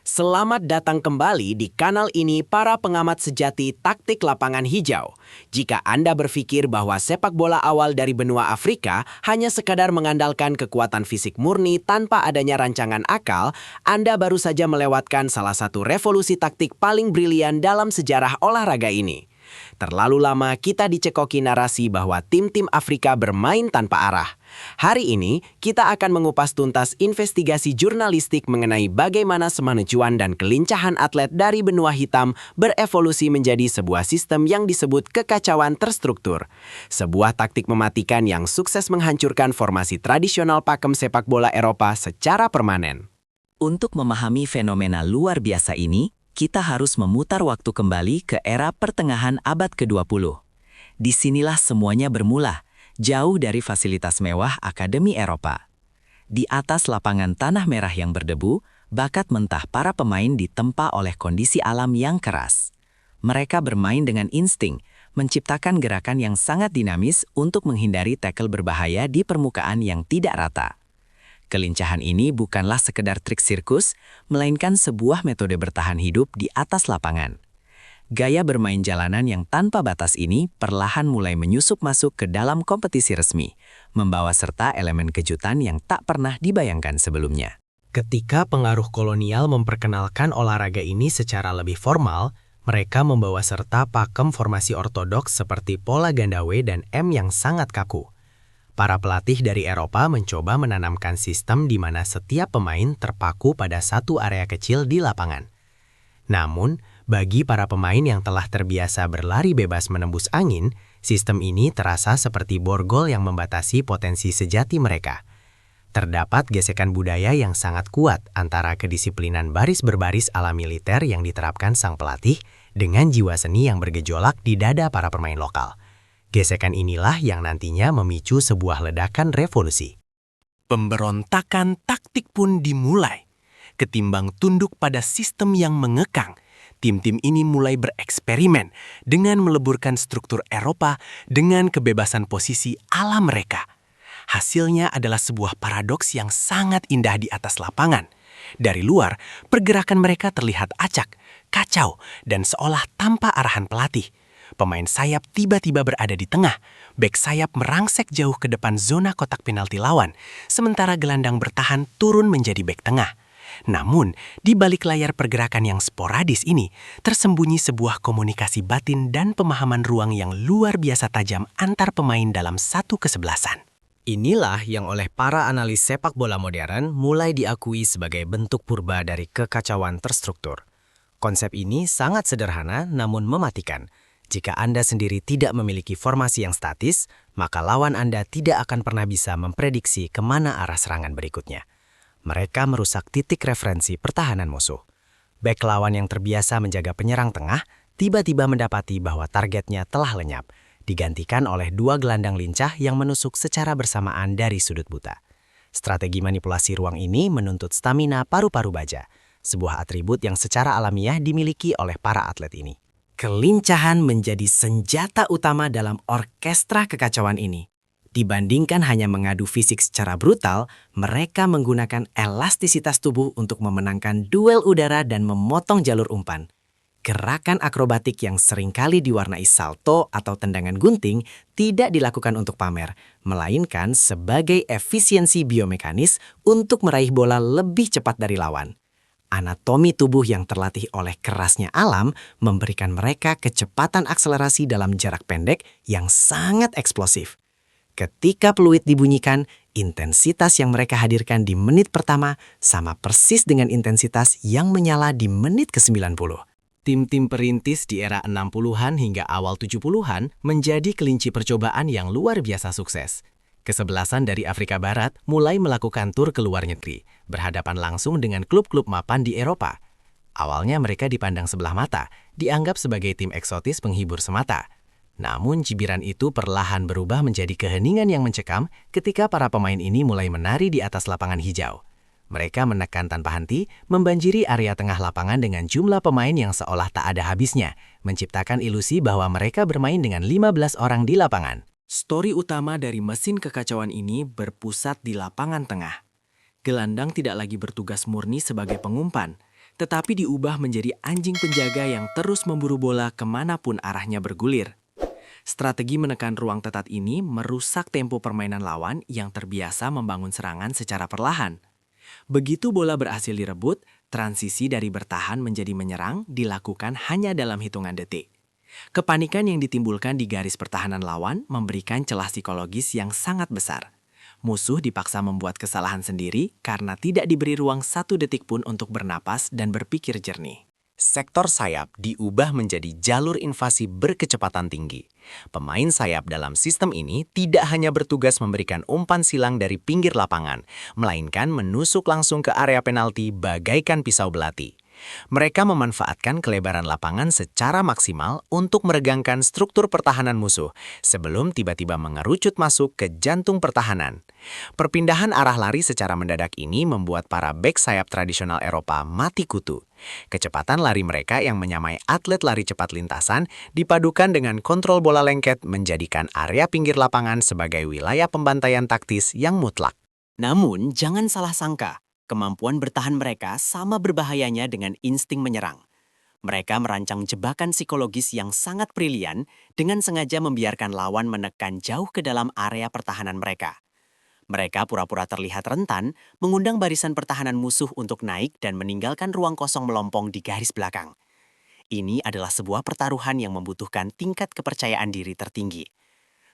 Selamat datang kembali di kanal ini para pengamat sejati taktik lapangan hijau. Jika Anda berpikir bahwa sepak bola awal dari benua Afrika hanya sekadar mengandalkan kekuatan fisik murni tanpa adanya rancangan akal, Anda baru saja melewatkan salah satu revolusi taktik paling brilian dalam sejarah olahraga ini. Terlalu lama kita dicekoki narasi bahwa tim-tim Afrika bermain tanpa arah. Hari ini, kita akan mengupas tuntas investigasi jurnalistik mengenai bagaimana kemajuan dan kelincahan atlet dari benua hitam berevolusi menjadi sebuah sistem yang disebut kekacauan terstruktur. Sebuah taktik mematikan yang sukses menghancurkan formasi tradisional pakem sepak bola Eropa secara permanen. Untuk memahami fenomena luar biasa ini, kita harus memutar waktu kembali ke era pertengahan abad ke-20. Disinilah semuanya bermula, jauh dari fasilitas mewah Akademi Eropa. Di atas lapangan tanah merah yang berdebu, bakat mentah para pemain ditempa oleh kondisi alam yang keras. Mereka bermain dengan insting, menciptakan gerakan yang sangat dinamis untuk menghindari tackle berbahaya di permukaan yang tidak rata. Kelincahan ini bukanlah sekedar trik sirkus, melainkan sebuah metode bertahan hidup di atas lapangan. Gaya bermain jalanan yang tanpa batas ini perlahan mulai menyusup masuk ke dalam kompetisi resmi, membawa serta elemen kejutan yang tak pernah dibayangkan sebelumnya. Ketika pengaruh kolonial memperkenalkan olahraga ini secara lebih formal, mereka membawa serta pakem formasi ortodoks seperti pola ganda W dan M yang sangat kaku. Para pelatih dari Eropa mencoba menanamkan sistem di mana setiap pemain terpaku pada satu area kecil di lapangan. Namun, bagi para pemain yang telah terbiasa berlari bebas menembus angin, sistem ini terasa seperti borgol yang membatasi potensi sejati mereka. Terdapat gesekan budaya yang sangat kuat antara kedisiplinan baris berbaris ala militer yang diterapkan sang pelatih dengan jiwa seni yang bergejolak di dada para pemain lokal. Gesekan inilah yang nantinya memicu sebuah ledakan revolusi. Pemberontakan taktik pun dimulai. Ketimbang tunduk pada sistem yang mengekang, tim-tim ini mulai bereksperimen dengan meleburkan struktur Eropa dengan kebebasan posisi ala mereka. Hasilnya adalah sebuah paradoks yang sangat indah di atas lapangan. Dari luar, pergerakan mereka terlihat acak, kacau, dan seolah tanpa arahan pelatih. Pemain sayap tiba-tiba berada di tengah, bek sayap merangsek jauh ke depan zona kotak penalti lawan, sementara gelandang bertahan turun menjadi bek tengah. Namun, di balik layar pergerakan yang sporadis ini, tersembunyi sebuah komunikasi batin dan pemahaman ruang yang luar biasa tajam antar pemain dalam satu kesebelasan. Inilah yang oleh para analis sepak bola modern mulai diakui sebagai bentuk purba dari kekacauan terstruktur. Konsep ini sangat sederhana namun mematikan. Jika Anda sendiri tidak memiliki formasi yang statis, maka lawan Anda tidak akan pernah bisa memprediksi kemana arah serangan berikutnya. Mereka merusak titik referensi pertahanan musuh. Bek lawan yang terbiasa menjaga penyerang tengah, tiba-tiba mendapati bahwa targetnya telah lenyap, digantikan oleh dua gelandang lincah yang menusuk secara bersamaan dari sudut buta. Strategi manipulasi ruang ini menuntut stamina paru-paru baja, sebuah atribut yang secara alamiah dimiliki oleh para atlet ini. Kelincahan menjadi senjata utama dalam orkestra kekacauan ini. Dibandingkan hanya mengadu fisik secara brutal, mereka menggunakan elastisitas tubuh untuk memenangkan duel udara dan memotong jalur umpan. Gerakan akrobatik yang seringkali diwarnai salto atau tendangan gunting tidak dilakukan untuk pamer, melainkan sebagai efisiensi biomekanis untuk meraih bola lebih cepat dari lawan. Anatomi tubuh yang terlatih oleh kerasnya alam memberikan mereka kecepatan akselerasi dalam jarak pendek yang sangat eksplosif. Ketika peluit dibunyikan, intensitas yang mereka hadirkan di menit pertama sama persis dengan intensitas yang menyala di menit ke-90. Tim-tim perintis di era 60-an hingga awal 70-an menjadi kelinci percobaan yang luar biasa sukses. Kesebelasan dari Afrika Barat mulai melakukan tur ke luar negeri, berhadapan langsung dengan klub-klub mapan di Eropa. Awalnya mereka dipandang sebelah mata, dianggap sebagai tim eksotis penghibur semata. Namun cibiran itu perlahan berubah menjadi keheningan yang mencekam ketika para pemain ini mulai menari di atas lapangan hijau. Mereka menekan tanpa henti, membanjiri area tengah lapangan dengan jumlah pemain yang seolah tak ada habisnya, menciptakan ilusi bahwa mereka bermain dengan 15 orang di lapangan. Story utama dari mesin kekacauan ini berpusat di lapangan tengah. Gelandang tidak lagi bertugas murni sebagai pengumpan. tetapi diubah menjadi anjing penjaga yang terus memburu bola kemanapun arahnya bergulir. Strategi menekan ruang tetat ini merusak tempo permainan lawan yang terbiasa membangun serangan secara perlahan. Begitu bola berhasil direbut, transisi dari bertahan menjadi menyerang dilakukan hanya dalam hitungan detik. Kepanikan yang ditimbulkan di garis pertahanan lawan memberikan celah psikologis yang sangat besar. Musuh dipaksa membuat kesalahan sendiri karena tidak diberi ruang 1 detik pun untuk bernapas dan berpikir jernih. Sektor sayap diubah menjadi jalur invasi berkecepatan tinggi. Pemain sayap dalam sistem ini tidak hanya bertugas memberikan umpan silang dari pinggir lapangan, melainkan menusuk langsung ke area penalti bagaikan pisau belati. Mereka memanfaatkan kelebaran lapangan secara maksimal untuk meregangkan struktur pertahanan musuh sebelum tiba-tiba mengerucut masuk ke jantung pertahanan. Perpindahan arah lari secara mendadak ini membuat para bek sayap tradisional Eropa mati kutu. Kecepatan lari mereka yang menyamai atlet lari cepat lintasan dipadukan dengan kontrol bola lengket menjadikan area pinggir lapangan sebagai wilayah pembantaian taktis yang mutlak. Namun, jangan salah sangka. Kemampuan bertahan mereka sama berbahayanya dengan insting menyerang. Mereka merancang jebakan psikologis yang sangat brilian dengan sengaja membiarkan lawan menekan jauh ke dalam area pertahanan mereka. Mereka pura-pura terlihat rentan, mengundang barisan pertahanan musuh untuk naik dan meninggalkan ruang kosong melompong di garis belakang. Ini adalah sebuah pertaruhan yang membutuhkan tingkat kepercayaan diri tertinggi.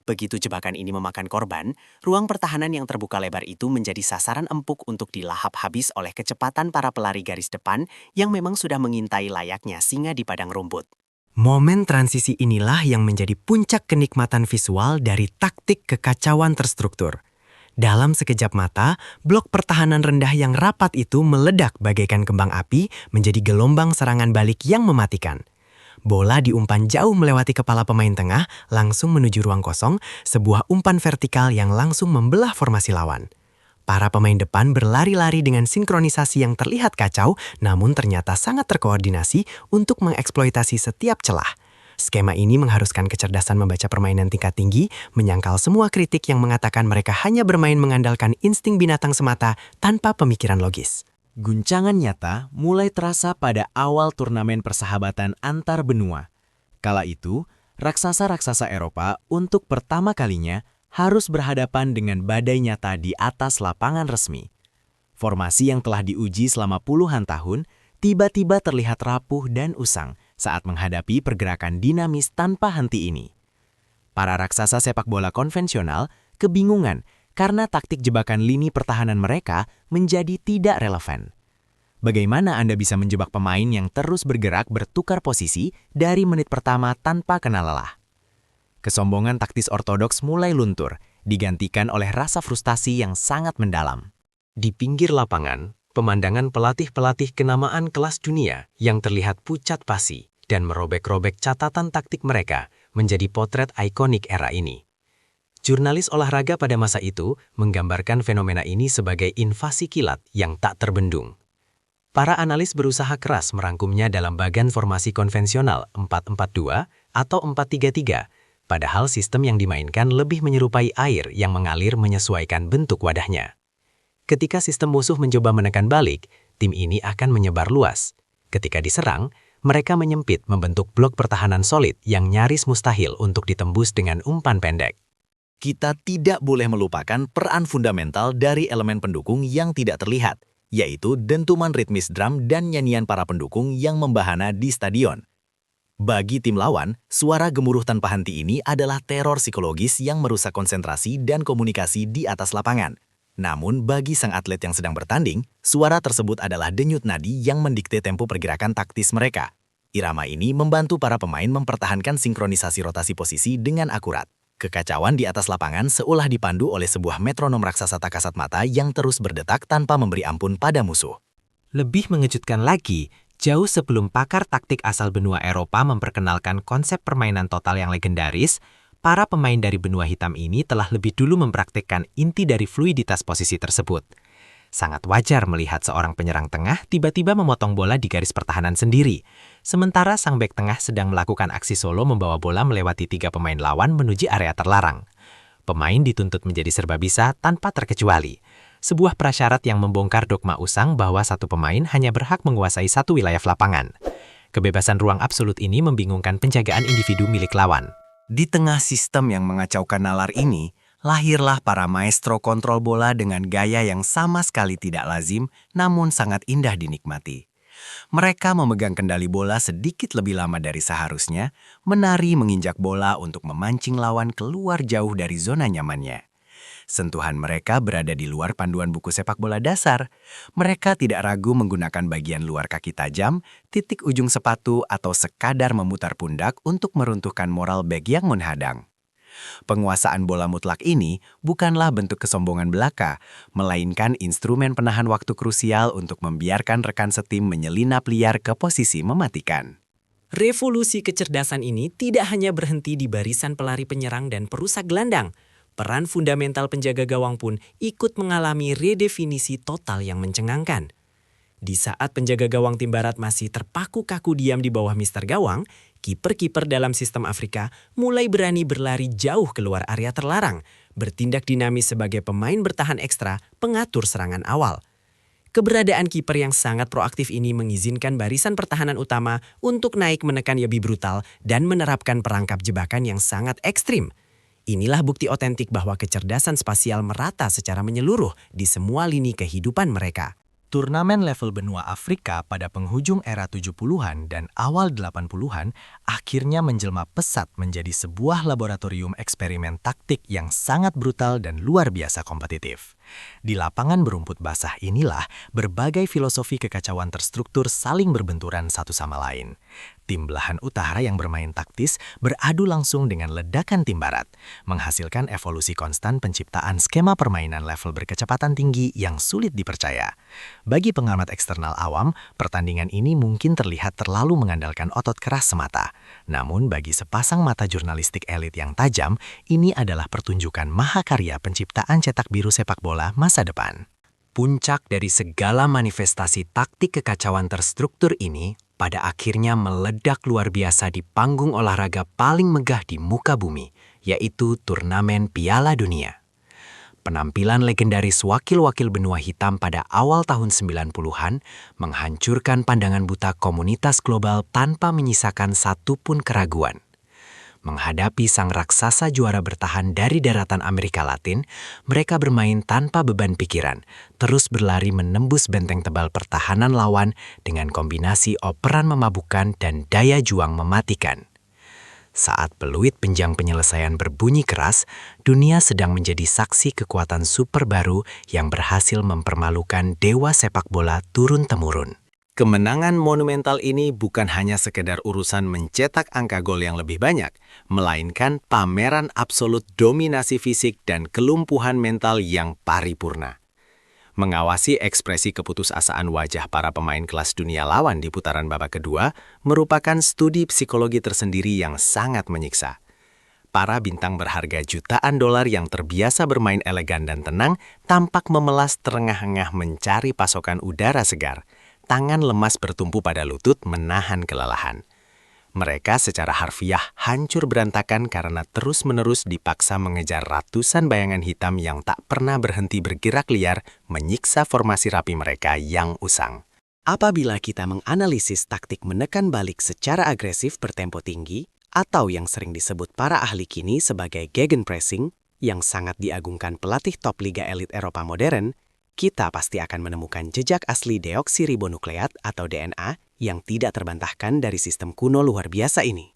Begitu jebakan ini memakan korban, ruang pertahanan yang terbuka lebar itu menjadi sasaran empuk untuk dilahap habis oleh kecepatan para pelari garis depan yang memang sudah mengintai layaknya singa di padang rumput. Momen transisi inilah yang menjadi puncak kenikmatan visual dari taktik kekacauan terstruktur. Dalam sekejap mata, blok pertahanan rendah yang rapat itu meledak bagaikan kembang api menjadi gelombang serangan balik yang mematikan. Bola diumpan jauh melewati kepala pemain tengah, langsung menuju ruang kosong, sebuah umpan vertikal yang langsung membelah formasi lawan. Para pemain depan berlari-lari dengan sinkronisasi yang terlihat kacau, namun ternyata sangat terkoordinasi untuk mengeksploitasi setiap celah. Skema ini mengharuskan kecerdasan membaca permainan tingkat tinggi, menyangkal semua kritik yang mengatakan mereka hanya bermain mengandalkan insting binatang semata tanpa pemikiran logis. Guncangan nyata mulai terasa pada awal turnamen persahabatan antar benua. Kala itu, raksasa-raksasa Eropa untuk pertama kalinya harus berhadapan dengan badai nyata di atas lapangan resmi. Formasi yang telah diuji selama puluhan tahun tiba-tiba terlihat rapuh dan usang saat menghadapi pergerakan dinamis tanpa henti ini. Para raksasa sepak bola konvensional kebingungan karena taktik jebakan lini pertahanan mereka menjadi tidak relevan. Bagaimana Anda bisa menjebak pemain yang terus bergerak bertukar posisi dari menit pertama tanpa kena lelah? Kesombongan taktis ortodoks mulai luntur, digantikan oleh rasa frustasi yang sangat mendalam. Di pinggir lapangan, pemandangan pelatih-pelatih kenamaan kelas dunia yang terlihat pucat pasi dan merobek-robek catatan taktik mereka menjadi potret ikonik era ini. Jurnalis olahraga pada masa itu menggambarkan fenomena ini sebagai invasi kilat yang tak terbendung. Para analis berusaha keras merangkumnya dalam bagan formasi konvensional 4-4-2 atau 4-3-3, padahal sistem yang dimainkan lebih menyerupai air yang mengalir menyesuaikan bentuk wadahnya. Ketika sistem musuh mencoba menekan balik, tim ini akan menyebar luas. Ketika diserang, mereka menyempit membentuk blok pertahanan solid yang nyaris mustahil untuk ditembus dengan umpan pendek. Kita tidak boleh melupakan peran fundamental dari elemen pendukung yang tidak terlihat, yaitu dentuman ritmis drum dan nyanyian para pendukung yang membahana di stadion. Bagi tim lawan, suara gemuruh tanpa henti ini adalah teror psikologis yang merusak konsentrasi dan komunikasi di atas lapangan. Namun bagi sang atlet yang sedang bertanding, suara tersebut adalah denyut nadi yang mendikte tempo pergerakan taktis mereka. Irama ini membantu para pemain mempertahankan sinkronisasi rotasi posisi dengan akurat. Kekacauan di atas lapangan seolah dipandu oleh sebuah metronom raksasa tak kasat mata yang terus berdetak tanpa memberi ampun pada musuh. Lebih mengejutkan lagi, jauh sebelum pakar taktik asal benua Eropa memperkenalkan konsep permainan total yang legendaris, para pemain dari benua hitam ini telah lebih dulu mempraktikkan inti dari fluiditas posisi tersebut. Sangat wajar melihat seorang penyerang tengah tiba-tiba memotong bola di garis pertahanan sendiri, sementara sang bek tengah sedang melakukan aksi solo membawa bola melewati 3 pemain lawan menuju area terlarang. Pemain dituntut menjadi serba bisa tanpa terkecuali. sebuah prasyarat yang membongkar dogma usang bahwa satu pemain hanya berhak menguasai satu wilayah lapangan. Kebebasan ruang absolut ini membingungkan penjagaan individu milik lawan. Di tengah sistem yang mengacaukan nalar ini, lahirlah para maestro kontrol bola dengan gaya yang sama sekali tidak lazim, namun sangat indah dinikmati. Mereka memegang kendali bola sedikit lebih lama dari seharusnya, menari menginjak bola untuk memancing lawan keluar jauh dari zona nyamannya. Sentuhan mereka berada di luar panduan buku sepak bola dasar. Mereka tidak ragu menggunakan bagian luar kaki tajam, titik ujung sepatu, atau sekadar memutar pundak untuk meruntuhkan moral bek yang menghadang. Penguasaan bola mutlak ini bukanlah bentuk kesombongan belaka, melainkan instrumen penahan waktu krusial untuk membiarkan rekan setim menyelinap liar ke posisi mematikan. Revolusi kecerdasan ini tidak hanya berhenti di barisan pelari penyerang dan perusak gelandang. Peran fundamental penjaga gawang pun ikut mengalami redefinisi total yang mencengangkan. Di saat penjaga gawang tim barat masih terpaku kaku diam di bawah Mister Gawang, kiper-kiper dalam sistem Afrika mulai berani berlari jauh keluar area terlarang, bertindak dinamis sebagai pemain bertahan ekstra, pengatur serangan awal. Keberadaan kiper yang sangat proaktif ini mengizinkan barisan pertahanan utama untuk naik menekan lebih brutal dan menerapkan perangkap jebakan yang sangat ekstrim. Inilah bukti otentik bahwa kecerdasan spasial merata secara menyeluruh di semua lini kehidupan mereka. Turnamen level benua Afrika pada penghujung era 70-an dan awal 80-an akhirnya menjelma pesat menjadi sebuah laboratorium eksperimen taktik yang sangat brutal dan luar biasa kompetitif. Di lapangan berumput basah inilah berbagai filosofi kekacauan terstruktur saling berbenturan satu sama lain. Tim belahan utara yang bermain taktis beradu langsung dengan ledakan tim barat, menghasilkan evolusi konstan penciptaan skema permainan level berkecepatan tinggi yang sulit dipercaya. Bagi pengamat eksternal awam, pertandingan ini mungkin terlihat terlalu mengandalkan otot keras semata. Namun bagi sepasang mata jurnalistik elit yang tajam, ini adalah pertunjukan mahakarya penciptaan cetak biru sepak bola masa depan. Puncak dari segala manifestasi taktik kekacauan terstruktur ini pada akhirnya meledak luar biasa di panggung olahraga paling megah di muka bumi, yaitu turnamen Piala Dunia. Penampilan legendaris wakil-wakil benua hitam pada awal tahun 90-an menghancurkan pandangan buta komunitas global tanpa menyisakan satupun keraguan. Menghadapi sang raksasa juara bertahan dari daratan Amerika Latin, mereka bermain tanpa beban pikiran, terus berlari menembus benteng tebal pertahanan lawan dengan kombinasi operan memabukkan dan daya juang mematikan. Saat peluit penjang penyelesaian berbunyi keras, dunia sedang menjadi saksi kekuatan super baru yang berhasil mempermalukan dewa sepak bola turun-temurun. Kemenangan monumental ini bukan hanya sekedar urusan mencetak angka gol yang lebih banyak, melainkan pameran absolut dominasi fisik dan kelumpuhan mental yang paripurna. Mengawasi ekspresi keputusasaan wajah para pemain kelas dunia lawan di putaran babak kedua merupakan studi psikologi tersendiri yang sangat menyiksa. Para bintang berharga jutaan dolar yang terbiasa bermain elegan dan tenang tampak memelas terengah-engah mencari pasokan udara segar. Tangan lemas bertumpu pada lutut menahan kelelahan. Mereka secara harfiah hancur berantakan karena terus-menerus dipaksa mengejar ratusan bayangan hitam yang tak pernah berhenti bergerak liar menyiksa formasi rapi mereka yang usang. Apabila kita menganalisis taktik menekan balik secara agresif bertempo tinggi, atau yang sering disebut para ahli kini sebagai gegenpressing, yang sangat diagungkan pelatih top liga elit Eropa modern, kita pasti akan menemukan jejak asli deoksiribonukleat atau DNA yang tidak terbantahkan dari sistem kuno luar biasa ini.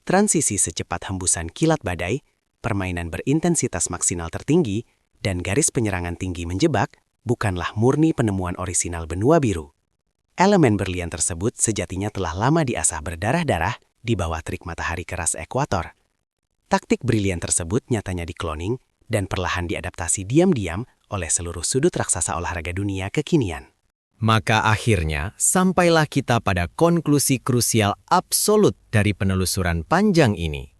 Transisi secepat hembusan kilat badai, permainan berintensitas maksimal tertinggi, dan garis penyerangan tinggi menjebak bukanlah murni penemuan orisinal benua biru. Elemen berlian tersebut sejatinya telah lama diasah berdarah-darah di bawah terik matahari keras ekuator. Taktik brilian tersebut nyatanya dikloning dan perlahan diadaptasi diam-diam oleh seluruh sudut raksasa olahraga dunia kekinian. Maka akhirnya, sampailah kita pada konklusi krusial absolut dari penelusuran panjang ini.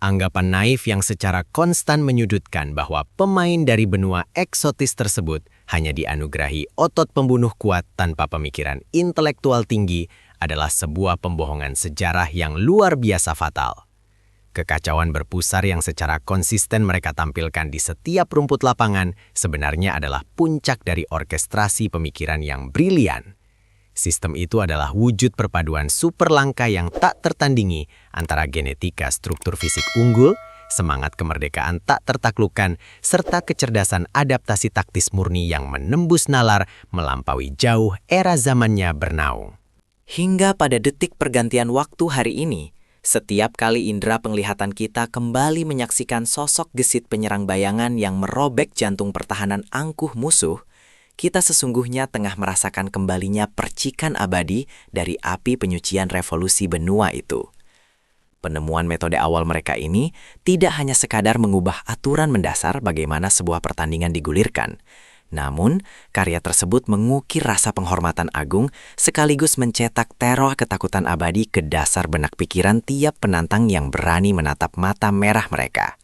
Anggapan naif yang secara konstan menyudutkan bahwa pemain dari benua eksotis tersebut hanya dianugerahi otot pembunuh kuat tanpa pemikiran intelektual tinggi adalah sebuah pembohongan sejarah yang luar biasa fatal. Kekacauan berpusar yang secara konsisten mereka tampilkan di setiap rumput lapangan sebenarnya adalah puncak dari orkestrasi pemikiran yang brilian. Sistem itu adalah wujud perpaduan super langka yang tak tertandingi antara genetika struktur fisik unggul, semangat kemerdekaan tak tertaklukkan, serta kecerdasan adaptasi taktis murni yang menembus nalar melampaui jauh era zamannya bernaung. Hingga pada detik pergantian waktu hari ini, setiap kali indera penglihatan kita kembali menyaksikan sosok gesit penyerang bayangan yang merobek jantung pertahanan angkuh musuh, kita sesungguhnya tengah merasakan kembalinya percikan abadi dari api penyucian revolusi benua itu. Penemuan metode awal mereka ini tidak hanya sekadar mengubah aturan mendasar bagaimana sebuah pertandingan digulirkan, namun, karya tersebut mengukir rasa penghormatan agung sekaligus mencetak teror ketakutan abadi ke dasar benak pikiran tiap penantang yang berani menatap mata merah mereka.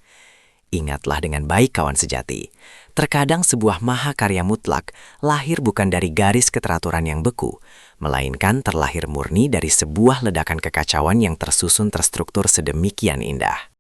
Ingatlah dengan baik kawan sejati, terkadang sebuah mahakarya mutlak lahir bukan dari garis keteraturan yang beku, melainkan terlahir murni dari sebuah ledakan kekacauan yang tersusun terstruktur sedemikian indah.